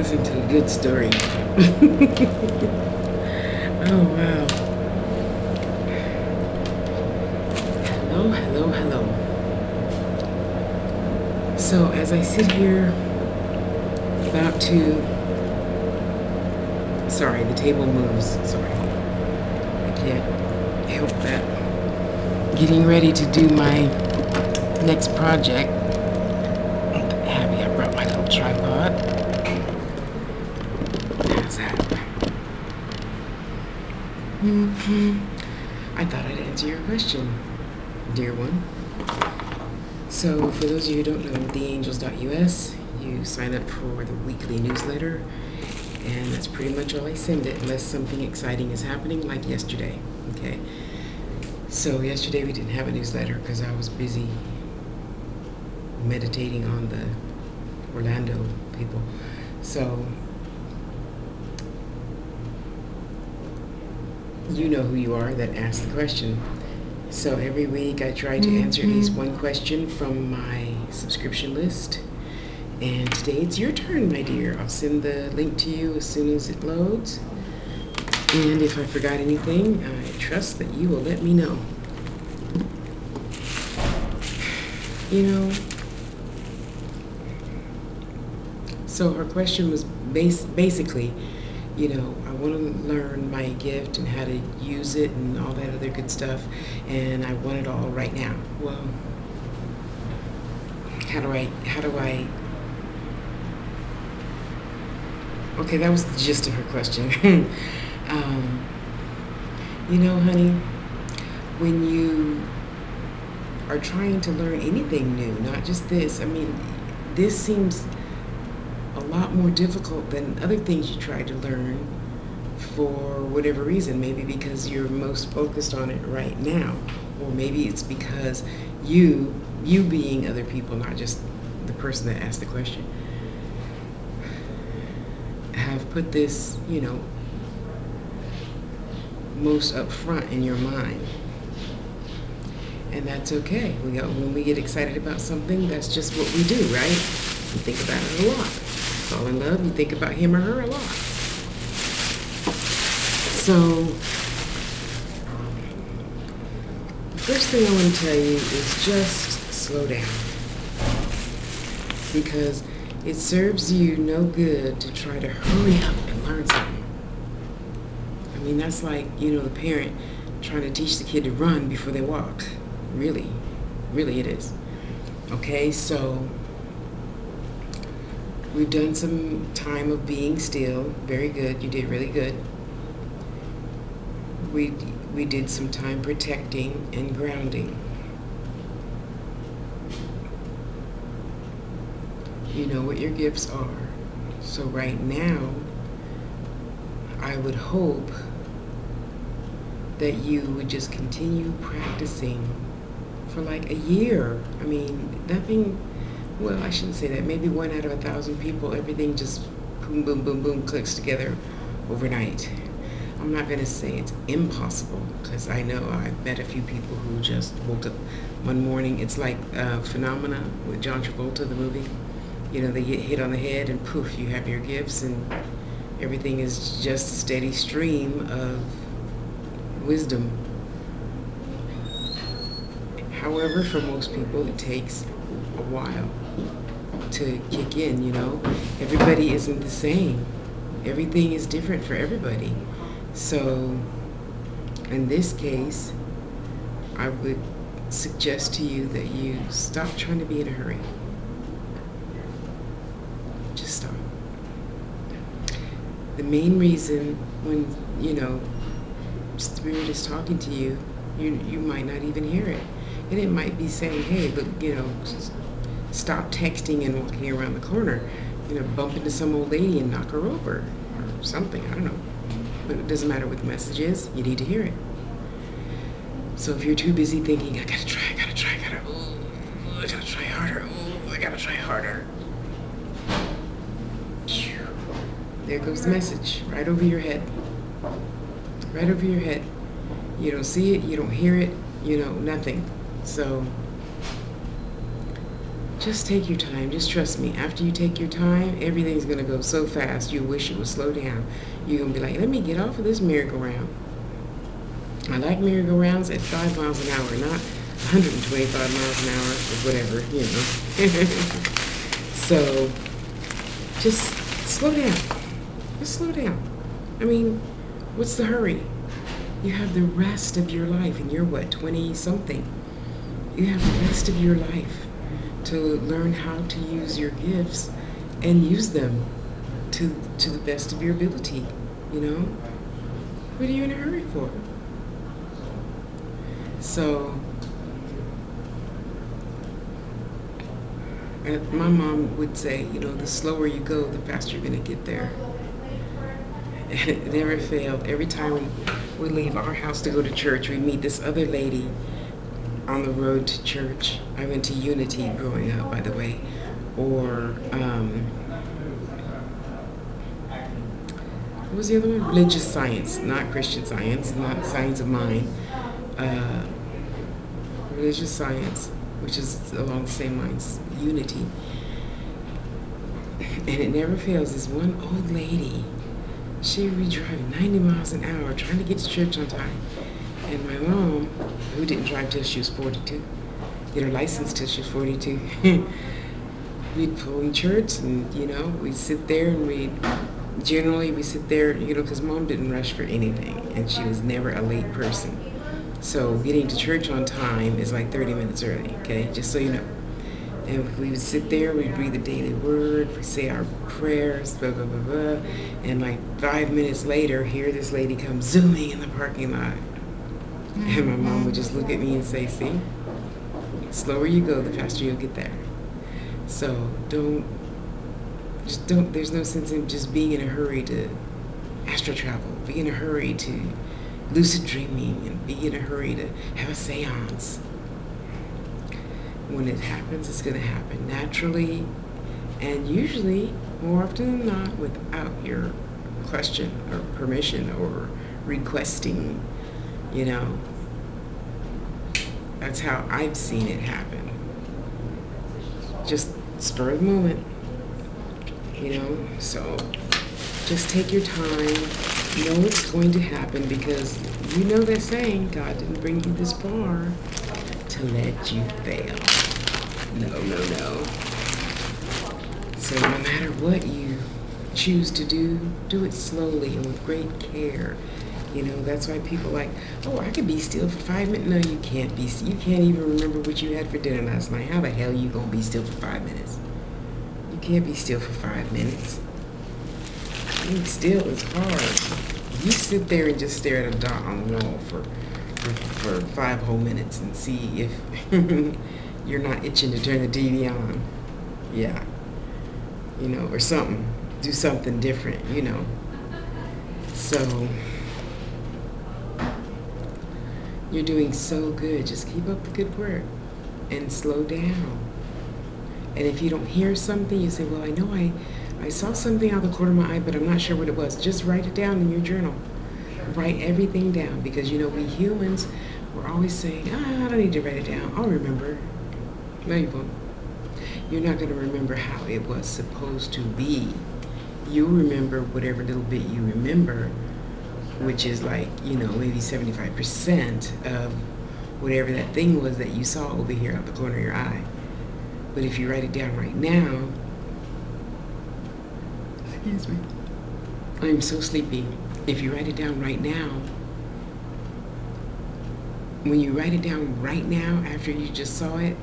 Listen to a good story. Oh, wow. Hello, hello, hello. So, as I sit here about to. Sorry, the table moves. Sorry. I can't help that. Getting ready to do my next project. Happy I brought my little tripod. How's that? I thought I'd answer your question, dear one. So, for those of you who don't know, theangels.us, you sign up for the weekly newsletter, and that's pretty much all I send it, unless something exciting is happening, like yesterday. Okay. So, yesterday we didn't have a newsletter because I was busy meditating on the Orlando people. So, you know who you are that asked the question. So every week I try to answer at least one question from my subscription list. And today it's your turn, my dear. I'll send the link to you as soon as it loads. And if I forgot anything, I trust that you will let me know. You know, so her question was basically, I want to learn my gift and how to use it and all that other good stuff, and I want it all right now. Well, how do I, okay, that was the gist of her question. Honey, when you are trying to learn anything new, not just this, this seems a lot more difficult than other things you try to learn for whatever reason. Maybe because you're most focused on it right now, or maybe it's because you being other people, not just the person that asked the question, have put this, most up front in your mind. And that's okay. When we get excited about something, that's just what we do, right? We think about it a lot. Fall in love, you think about him or her a lot. So, the first thing I want to tell you is just slow down. Because it serves you no good to try to hurry up and learn something. That's like, the parent trying to teach the kid to run before they walk. Really it is. Okay, so we've done some time of being still. Very good. You did really good. We did some time protecting and grounding. You know what your gifts are. So right now, I would hope that you would just continue practicing for like a year. Nothing, well, I shouldn't say that. Maybe 1 out of 1,000 people, everything just boom, boom, boom, boom, clicks together overnight. I'm not going to say it's impossible, because I know I've met a few people who just woke up one morning. It's like Phenomena with John Travolta, the movie. They get hit on the head and poof, you have your gifts, and everything is just a steady stream of wisdom. However, for most people, it takes a while to kick in, Everybody isn't the same. Everything is different for everybody. So, in this case, I would suggest to you that you stop trying to be in a hurry. Just stop. The main reason when, Spirit is talking to you, you might not even hear it. And it might be saying, hey, look, stop texting and walking around the corner. Bump into some old lady and knock her over or something. I don't know. But it doesn't matter what the message is. You need to hear it. So if you're too busy thinking, I gotta try harder. There goes the message, right over your head. Right over your head. You don't see it, you don't hear it, nothing. So Just take your time. Just trust me. After you take your time, everything's going to go so fast, you wish it would slow down. You're going to be like, let me get off of this merry-go-round. I like merry-go-rounds at 5 miles an hour, not 125 miles an hour or whatever, you know. So just slow down. Just slow down. I mean, what's the hurry? You have the rest of your life, and you're what, 20-something? You have the rest of your life to learn how to use your gifts and use them to the best of your ability, you know? What are you in a hurry for? So, my mom would say, you know, the slower you go, the faster you're going to get there. It never failed. Every time we leave our house to go to church, we meet this other lady on the road to church. I went to Unity growing up, by the way. Or, what was the other one? Religious Science, not Christian Science, not Science of Mind. Religious Science, which is along the same lines, Unity. And it never fails. This one old lady, she would be driving 90 miles an hour trying to get to church on time. And my mom, who didn't drive till she was 42, get her license till she was 42, we'd pull in church, and, you know, we'd sit there, and we sit there, you know, because Mom didn't rush for anything, and she was never a late person. So getting to church on time is like 30 minutes early, okay, just so you know. And we would sit there, we'd read the daily word, we say our prayers, blah, blah, blah, blah. And like 5 minutes later, here this lady comes zooming in the parking lot. And my mom would just look at me and say, see, slower you go, the faster you'll get there. So there's no sense in just being in a hurry to astral travel, be in a hurry to lucid dreaming, and be in a hurry to have a seance. When it happens, it's going to happen naturally, and usually, more often than not, without your question or permission or requesting, you know. That's how I've seen it happen. Just spur of the moment, you know. So just take your time. Know it's going to happen, because you know that saying, God didn't bring you this far to let you fail. No. So no matter what you choose to do it slowly and with great care. You know, that's why people like, oh, I could be still for 5 minutes. No, you can't be. You can't even remember what you had for dinner last night. How the hell are you going to be still for 5 minutes? You can't be still for 5 minutes. Being still is hard. You sit there and just stare at a dot on the wall for 5 whole minutes and see if you're not itching to turn the TV on. Yeah. You know, or something. Do something different, you know. So you're doing so good. Just keep up the good work and slow down. And if you don't hear something, you say, well, I know I saw something out of the corner of my eye, but I'm not sure what it was. Just write it down in your journal. Write everything down, because, you know, we humans, we're always saying, I don't need to write it down. I'll remember. No, you won't. You're not going to remember how it was supposed to be. You'll remember whatever little bit you remember, which is like, you know, maybe 75% of whatever that thing was that you saw over here out the corner of your eye. But if you write it down right now, excuse me, I'm so sleepy. If you write it down right now, when you write it down right now after you just saw it,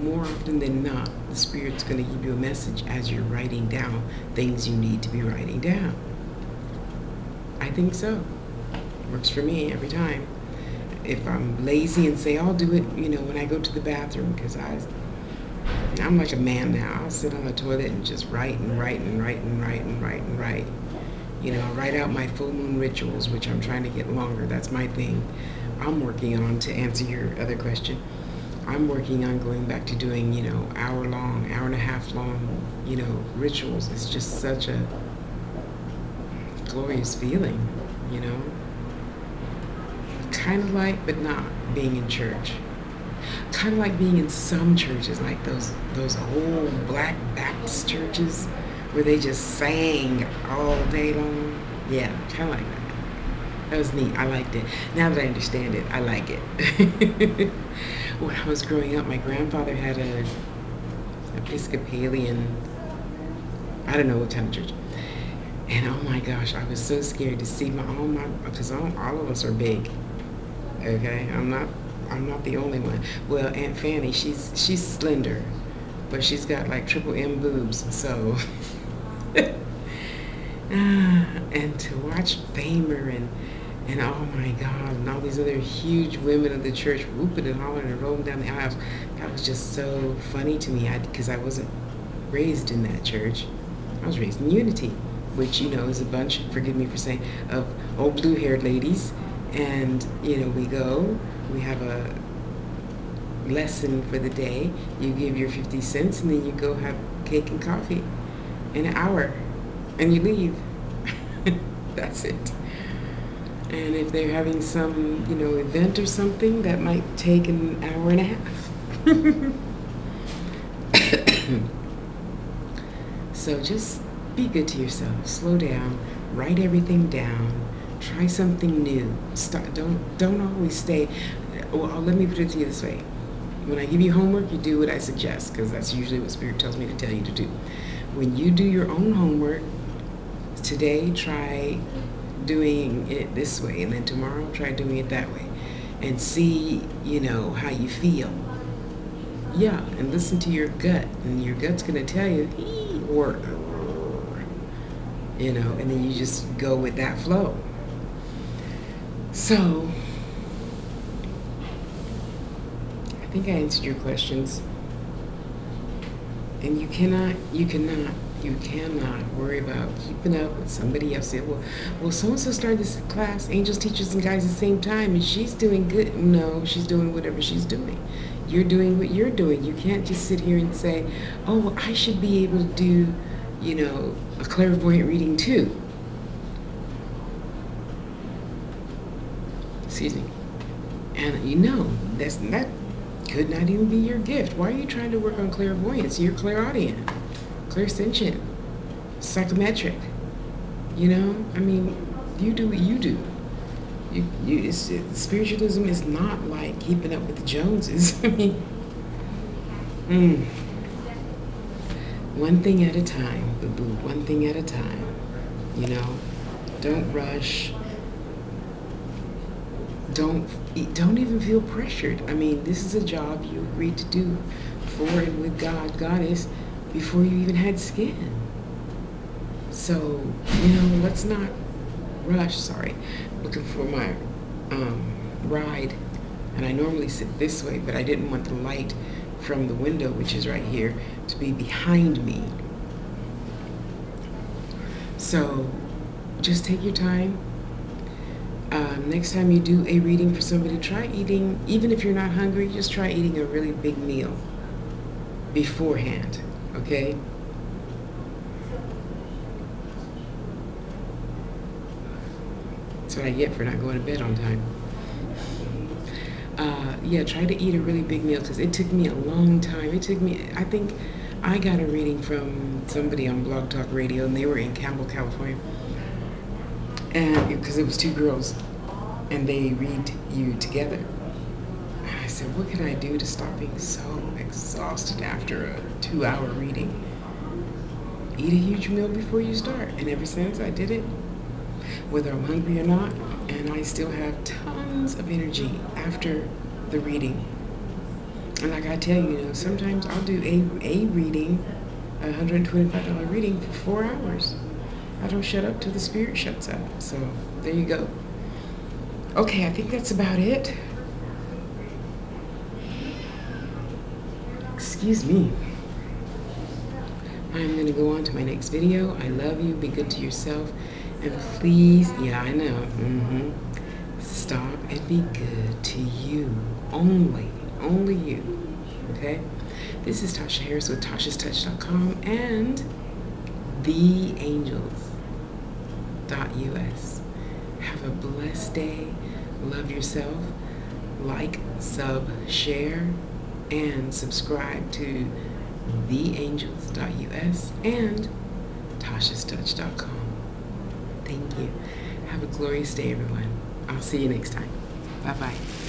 more often than not, the Spirit's going to give you a message as you're writing down things you need to be writing down. I think so. Works for me every time. If I'm lazy and say, I'll do it, you know, when I go to the bathroom, because I'm like a man now. I'll sit on the toilet and just write and write and write and write and write and write. You know, write out my full moon rituals, which I'm trying to get longer. That's my thing. I'm working on, to answer your other question, I'm working on going back to doing, you know, hour and a half long, you know, rituals. It's just such a glorious feeling, you know. Kind of like, but not, being in church. Kind of like being in some churches, like those old black Baptist churches where they just sang all day long. Yeah, kind of like that. That was neat. I liked it. Now that I understand it, I like it. When I was growing up, my grandfather had a Episcopalian, I don't know what kind of church. And oh my gosh, I was so scared to see because all of us are big. Okay, I'm not the only one. Well, Aunt Fanny, she's slender, but she's got like triple M boobs. So, and to watch Famer and oh my God, and all these other huge women of the church whooping and hollering and rolling down the aisles, that was just so funny to me. Because I wasn't raised in that church. I was raised in Unity, which is a bunch, forgive me for saying, of old blue-haired ladies. And we have a lesson for the day. You give your 50 cents and then you go have cake and coffee in an hour and you leave. That's it. And if they're having some event or something, that might take an hour and a half. So just be good to yourself. Slow down. Write everything down. Try something new. Don't always stay. Well, let me put it to you this way. When I give you homework, you do what I suggest, because that's usually what Spirit tells me to tell you to do. When you do your own homework, today try doing it this way, and then tomorrow try doing it that way, and see how you feel. Yeah, and listen to your gut, and your gut's gonna tell you, or and then you just go with that flow. So, I think I answered your questions. And you cannot worry about keeping up with somebody else. Say, well, so-and-so started this class, Angels, Teachers, and Guides, at the same time, and she's doing good. No, she's doing whatever she's doing. You're doing what you're doing. You can't just sit here and say, oh, well, I should be able to do, a clairvoyant reading too. Excuse me. And that could not even be your gift. Why are you trying to work on clairvoyance? You're clairaudient, clairsentient, psychometric. You do what you do. Spiritualism is not like keeping up with the Joneses. I mean, one thing at a time, boo-boo. One thing at a time. Don't rush. Don't even feel pressured. I mean, this is a job you agreed to do for and with God, Goddess, before you even had skin. So, let's not rush. Sorry, looking for my ride. And I normally sit this way, but I didn't want the light from the window, which is right here, to be behind me. So, just take your time. Next time you do a reading for somebody, try eating, even if you're not hungry, just try eating a really big meal beforehand, okay? That's what I get for not going to bed on time. Try to eat a really big meal, because it took me a long time. I think I got a reading from somebody on Blog Talk Radio, and they were in Campbell, California. And because it was two girls, and they read you together. And I said, what can I do to stop being so exhausted after a 2-hour reading? Eat a huge meal before you start. And ever since I did it, whether I'm hungry or not, and I still have tons of energy after the reading. And like I tell you, sometimes I'll do a reading, a $125 reading for 4 hours. I don't shut up till the spirit shuts up. So there you go. Okay, I think that's about it. Excuse me. I'm going to go on to my next video. I love you. Be good to yourself. And please, yeah, I know. Stop and be good to you. Only you. Okay? This is Tasha Harris with TashasTouch.com and TheAngels.us. Have a blessed day. Love yourself. like, sub, share, and subscribe to theangels.us and tashastouch.com. Thank you. Have a glorious day, everyone. I'll see you next time. Bye-bye.